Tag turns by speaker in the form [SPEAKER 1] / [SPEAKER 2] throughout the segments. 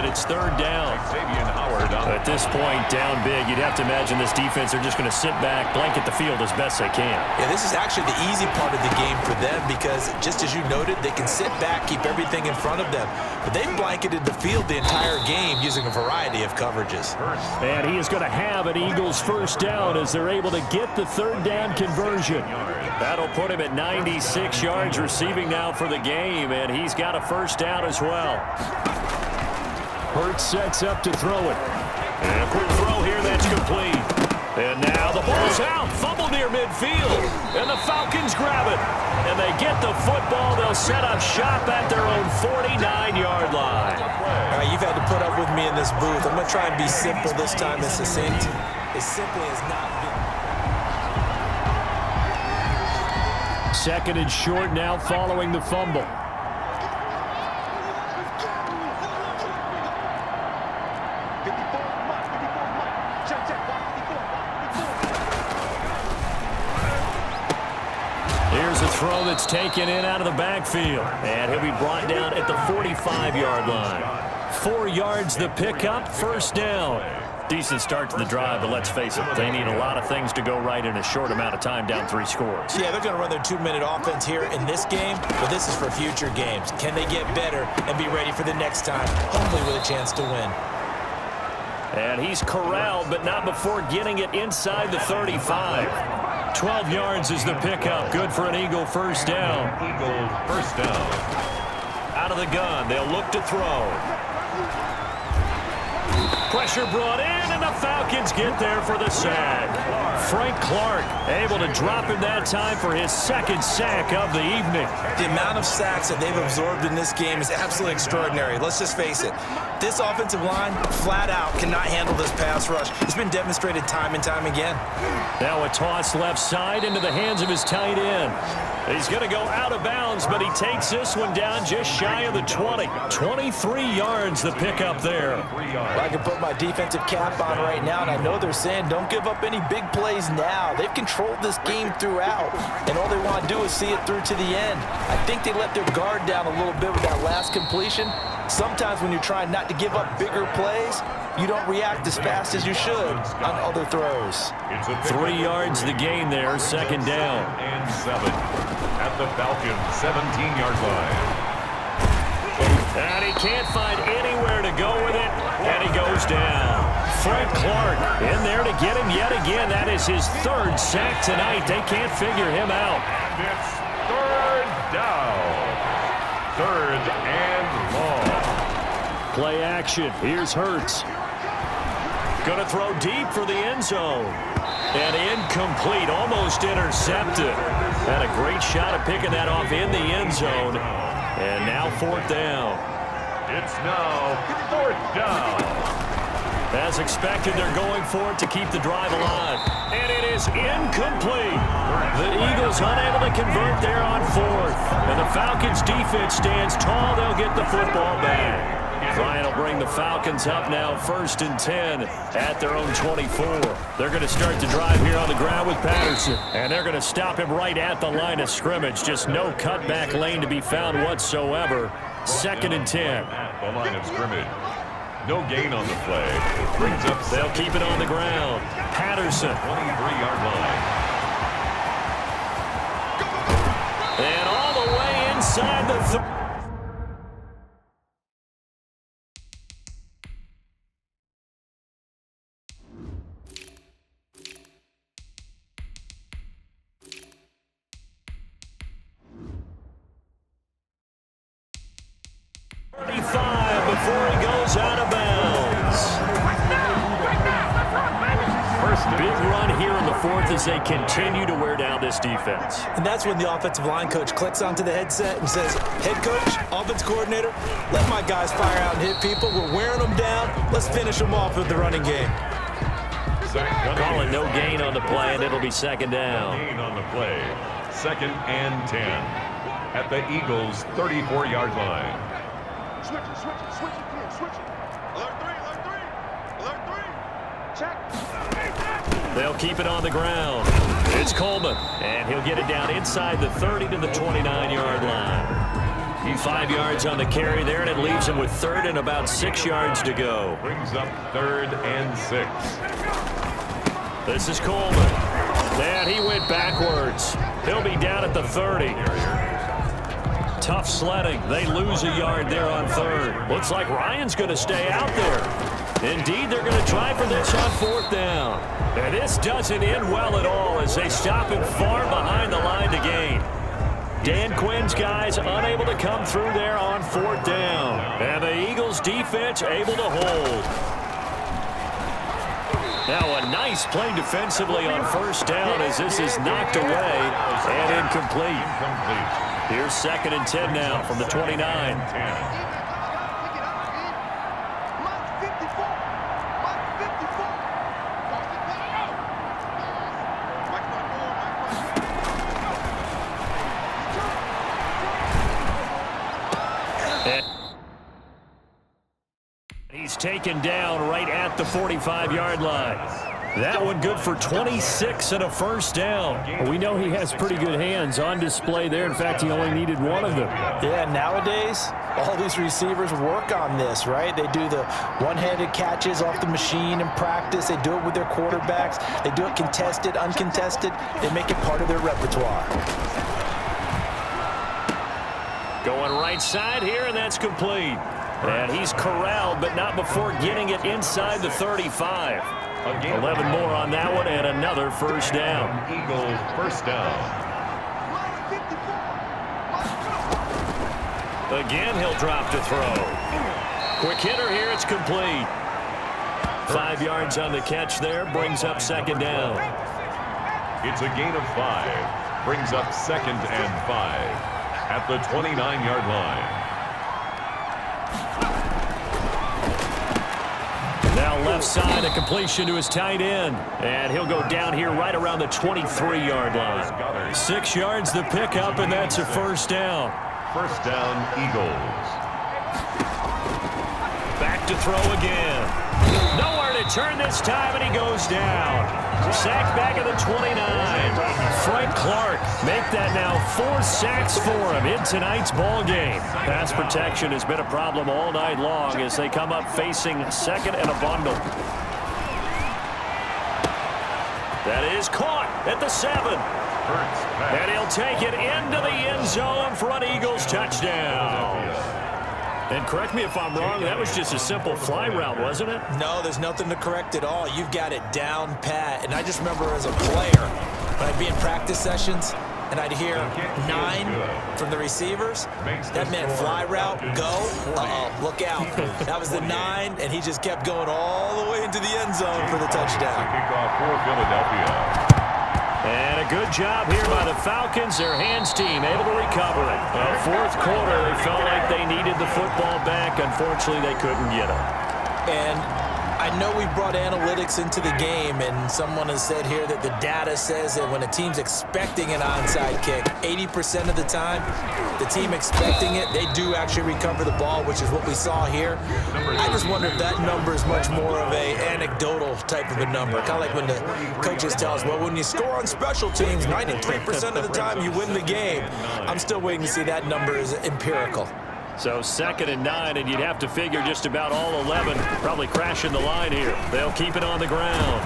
[SPEAKER 1] It's third down. At this point, down big, you'd have to imagine this defense are just going to sit back, blanket the field as best they can.
[SPEAKER 2] Yeah, this is actually the easy part of the game for them because, just as you noted, they can sit back, keep everything in front of them. But they've blanketed the field the entire game using a variety of coverages.
[SPEAKER 1] And he is going to have an Eagles first down as they're able to get the third down conversion. That'll put him at 96 yards receiving now for the game, and he's got a first down as well. Hurts sets up to throw it. And a quick throw here that's complete. And now the ball's out. Fumble near midfield. And the Falcons grab it. And they get the football. They'll set up shop at their own 49-yard line.
[SPEAKER 2] All right, you've had to put up with me in this booth. I'm going to try and be simple this time and succinct. As simply as not being.
[SPEAKER 1] Second and short now following the fumble. Here's a throw that's taken in out of the backfield. And he'll be brought down at the 45-yard line. 4 yards the pickup, first down. Decent start to the drive, but let's face it, they need a lot of things to go right in a short amount of time, down 3 scores.
[SPEAKER 2] Yeah, they're going to run their 2-minute offense here in this game, but this is for future games. Can they get better and be ready for the next time, hopefully with a chance to win?
[SPEAKER 1] And he's corralled, but not before getting it inside the 35. 12 yards is the pickup. Good for an Eagle first down.
[SPEAKER 3] Eagle first down.
[SPEAKER 1] Out of the gun, they'll look to throw. Pressure brought in, and the Falcons get there for the sack. Frank Clark able to drop him that time for his second sack of the evening.
[SPEAKER 2] The amount of sacks that they've absorbed in this game is absolutely extraordinary. Let's just face it. This offensive line, flat out, cannot handle this pass rush. It's been demonstrated time and time again.
[SPEAKER 1] Now a toss left side into the hands of his tight end. He's going to go out of bounds, but he takes this one down just shy of the 20. 23 yards the pickup there.
[SPEAKER 2] Well, I can put my defensive cap on right now, and I know they're saying don't give up any big plays now. They've controlled this game throughout, and all they want to do is see it through to the end. I think they let their guard down a little bit with that last completion. Sometimes when you're trying not to give up bigger plays, you don't react as fast as you should on other throws.
[SPEAKER 1] 3 yards the gain there, second down.
[SPEAKER 3] And 7 at the Falcons 17-yard line.
[SPEAKER 1] And he can't find anywhere to go with it, and he goes down. Frank Clark in there to get him yet again. That is his third sack tonight. They can't figure him out.
[SPEAKER 3] And it's third down. Third and long.
[SPEAKER 1] Play action. Here's Hurts. Going to throw deep for the end zone. And incomplete, almost intercepted. Had a great shot at picking that off in the end zone. And now fourth down.
[SPEAKER 3] It's now fourth down.
[SPEAKER 1] As expected, they're going for it to keep the drive alive. And it is incomplete. The Eagles unable to convert there on fourth. And the Falcons defense stands tall. They'll get the football back. Ryan will bring the Falcons up now, 1st and 10 at their own 24. They're going to start the drive here on the ground with Patterson. And they're going to stop him right at the line of scrimmage. Just no cutback lane to be found whatsoever. 2nd and 10.
[SPEAKER 3] At the line of scrimmage. No gain on the play. Brings up.
[SPEAKER 1] They'll keep it on the ground. Patterson.
[SPEAKER 3] 23-yard line.
[SPEAKER 1] And all the way inside the 35 before he goes out of bounds. Big run here in the fourth as they continue to wear down this defense.
[SPEAKER 2] And that's when the offensive line coach clicks onto the headset and says, head coach, offense coordinator, let my guys fire out and hit people. We're wearing them down. Let's finish them off with the running game.
[SPEAKER 1] Calling no gain on the play, and it'll be second down.
[SPEAKER 3] No gain on the play. 2nd and 10 at the Eagles' 34-yard line.
[SPEAKER 4] Switch it, kid, switch it. Alert 3, check.
[SPEAKER 1] They'll keep it on the ground. It's Coleman, and he'll get it down inside the 30 to the 29-yard line. 5 yards on the carry there, and it leaves him with third and about 6 yards to go.
[SPEAKER 3] Brings up 3rd and 6.
[SPEAKER 1] This is Coleman. And he went backwards. He'll be down at the 30. Tough sledding. They lose a yard there on third. Looks like Ryan's going to stay out there. Indeed, they're going to try for this on 4th down. And this doesn't end well at all as they stop him far behind the line to gain. Dan Quinn's guys unable to come through there on 4th down. And the Eagles defense able to hold. Now a nice play defensively on 1st down as this is knocked away and incomplete. Here's 2nd and 10 now from the 29. He's taken down right at the 45-yard line. That one good for 26 and a 1st down.
[SPEAKER 5] We know he has pretty good hands on display there. In fact, he only needed one of them.
[SPEAKER 2] Yeah, nowadays, all these receivers work on this, right? They do the one-handed catches off the machine in practice. They do it with their quarterbacks. They do it contested, uncontested. They make it part of their repertoire.
[SPEAKER 1] Going right side here, and that's complete. And he's corralled, but not before getting it inside the 35. 11 more on that one, and another 1st down.
[SPEAKER 3] Eagles 1st down.
[SPEAKER 1] Again, he'll drop to throw. Quick hitter here, it's complete. 5 yards on the catch there, brings up 2nd down.
[SPEAKER 3] It's a gain of 5. Brings up 2nd and 5 at the 29-yard line.
[SPEAKER 1] Now left side, a completion to his tight end. And he'll go down here right around the 23-yard line. 6 yards the pickup, and that's a 1st down.
[SPEAKER 3] 1st down, Eagles.
[SPEAKER 1] Back to throw again. Nowhere to turn this time, and he goes down. Sacked back at the 29. Frank Clark make that now 4 sacks for him in tonight's ball game. Pass protection has been a problem all night long as they come up facing 2nd and a bundle. That is caught at the 7. And he'll take it into the end zone for an Eagles touchdown. And correct me if I'm wrong, that was just a simple fly route, wasn't it?
[SPEAKER 2] No, there's nothing to correct at all. You've got it down pat. And I just remember as a player, when I'd be in practice sessions, and I'd hear 9 from the receivers, that meant fly route, go, look out. That was the 9, and he just kept going all the way into the end zone for the touchdown.
[SPEAKER 3] Kickoff for Philadelphia.
[SPEAKER 1] And a good job here by the Falcons. Their hands team able to recover it. Well, 4th quarter, they felt like they needed the football back. Unfortunately, they couldn't get it.
[SPEAKER 2] And I know we brought analytics into the game, and someone has said here that the data says that when a team's expecting an onside kick, 80% of the time, the team expecting it, they do actually recover the ball, which is what we saw here. I just wonder if that number is much more of a anecdotal type of a number. Kind of like when the coaches tell us, well, when you score on special teams, 93% of the time you win the game. I'm still waiting to see that number is empirical.
[SPEAKER 1] So 2nd and 9, and you'd have to figure just about all 11 probably crashing the line here. They'll keep it on the ground.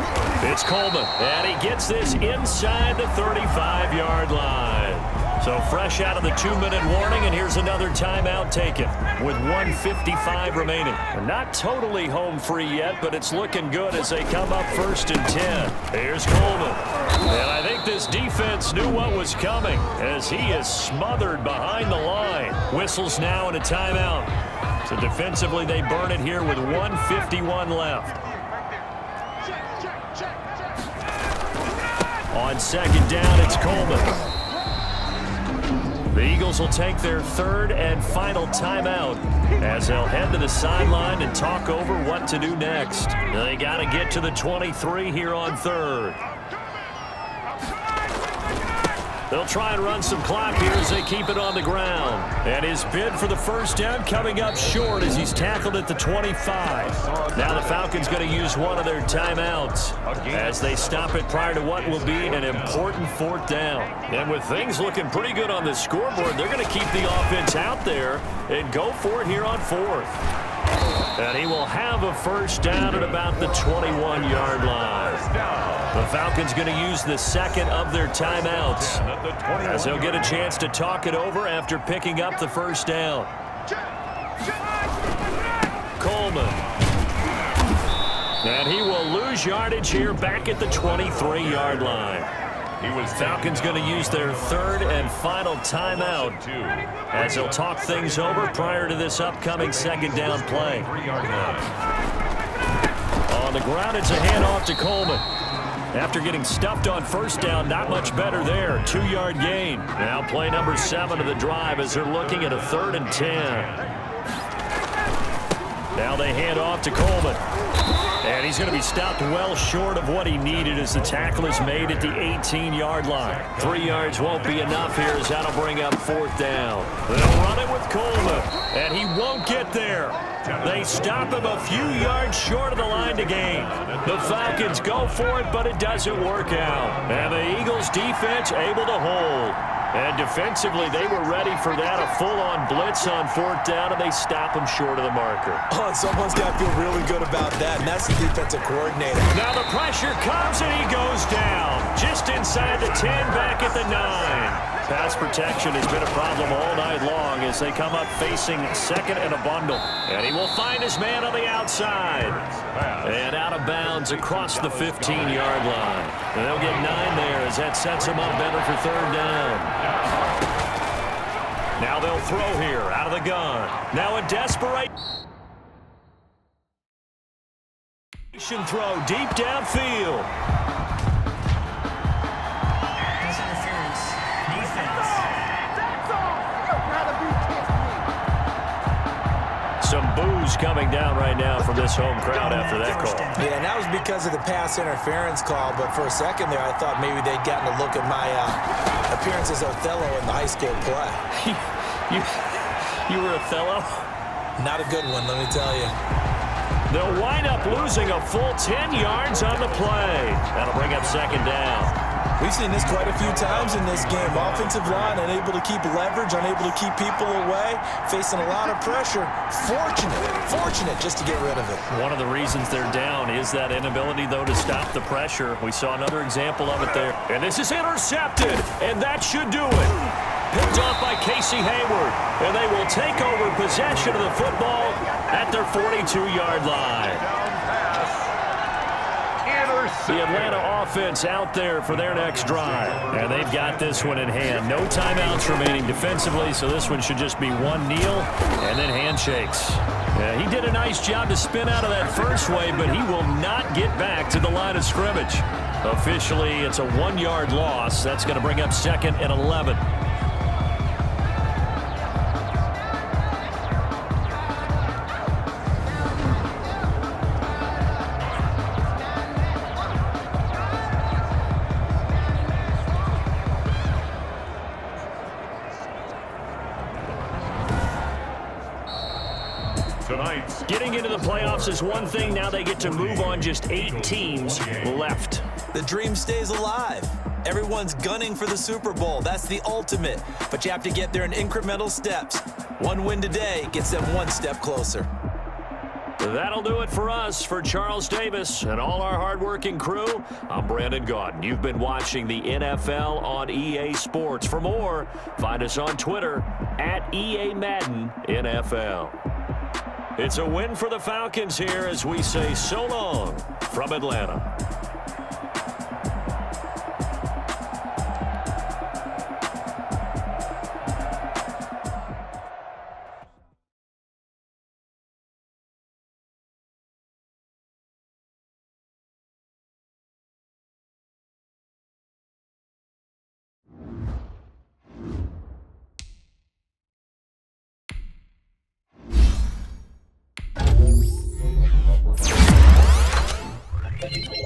[SPEAKER 1] It's Coleman, and he gets this inside the 35-yard line. So fresh out of the 2-minute warning, and here's another timeout taken with 1:55 remaining. We're not totally home free yet, but it's looking good as they come up 1st and 10. Here's Coleman. And I think this defense knew what was coming as he is smothered behind the line. Whistles now and a timeout. So defensively, they burn it here with 1:51 left. On 2nd down, it's Coleman. The Eagles will take their 3rd and final timeout as they'll head to the sideline and talk over what to do next. They got to get to the 23 here on 3rd. They'll try and run some clock here as they keep it on the ground. And his bid for the first down coming up short as he's tackled at the 25. Now the Falcons going to use one of their timeouts as they stop it prior to what will be an important fourth down. And with things looking pretty good on the scoreboard, they're going to keep the offense out there and go for it here on fourth. And he will have a first down at about the 21-yard line. The Falcons going to use the second of their timeouts as they'll get a chance to talk it over after picking up the first down. Coleman. And he will lose yardage here back at the 23-yard line. Falcons going to use their third and final timeout as they'll talk things over prior to this upcoming second down play. On the ground, it's a handoff to Coleman. After getting stuffed on first down, not much better there. 2-yard gain. Now play number 7 of the drive as they're looking at a 3rd and 10. Now they hand off to Coleman. And he's going to be stopped well short of what he needed as the tackle is made at the 18-yard line. 3 yards won't be enough here as that'll bring up 4th down. They'll run it with Coleman, and he won't get there. They stop him a few yards short of the line to gain. The Falcons go for it, but it doesn't work out. And the Eagles defense able to hold. And defensively, they were ready for that, a full-on blitz on 4th down, and they stop him short of the marker.
[SPEAKER 2] Oh, and someone's got to feel really good about that, and that's the defensive coordinator.
[SPEAKER 1] Now the pressure comes, and he goes down. Just inside the 10, back at the 9. Pass protection has been a problem all night long as they come up facing second and a bundle. And he will find his man on the outside. And out of bounds across the 15-yard line. And they'll get 9 there as that sets him up better for 3rd down. Now they'll throw here out of the gun. Now a desperation throw deep downfield. Some boos coming down right now from this home crowd after that call.
[SPEAKER 2] Yeah, and that was because of the pass interference call, but for a second there I thought maybe they'd gotten a look at my appearance as Othello in the high school play.
[SPEAKER 1] You were Othello?
[SPEAKER 2] Not a good one, let me tell you.
[SPEAKER 1] They'll wind up losing a full 10 yards on the play. That'll bring up 2nd down.
[SPEAKER 2] We've seen this quite a few times in this game. Offensive line unable to keep leverage, unable to keep people away, facing a lot of pressure. Fortunate just to get rid of it.
[SPEAKER 1] One of the reasons they're down is that inability, though, to stop the pressure. We saw another example of it there. And this is intercepted, and that should do it. Picked off by Casey Hayward, and they will take over possession of the football at their 42-yard line. The Atlanta offense out there for their next drive. And they've got this one in hand. No timeouts remaining defensively, so this one should just be one kneel and then handshakes. Yeah, he did a nice job to spin out of that first wave, but he will not get back to the line of scrimmage. Officially, it's a 1-yard loss. That's going to bring up 2nd and 11. Getting into the playoffs is one thing. Now they get to move on. Just 8 teams left.
[SPEAKER 2] The dream stays alive. Everyone's gunning for the Super Bowl. That's the ultimate. But you have to get there in incremental steps. One win today gets them one step closer.
[SPEAKER 1] That'll do it for us. For Charles Davis and all our hardworking crew, I'm Brandon Gaudin. You've been watching the NFL on EA Sports. For more, find us on Twitter at EA Madden NFL. It's a win for the Falcons here as we say so long from Atlanta.
[SPEAKER 6] Thank you.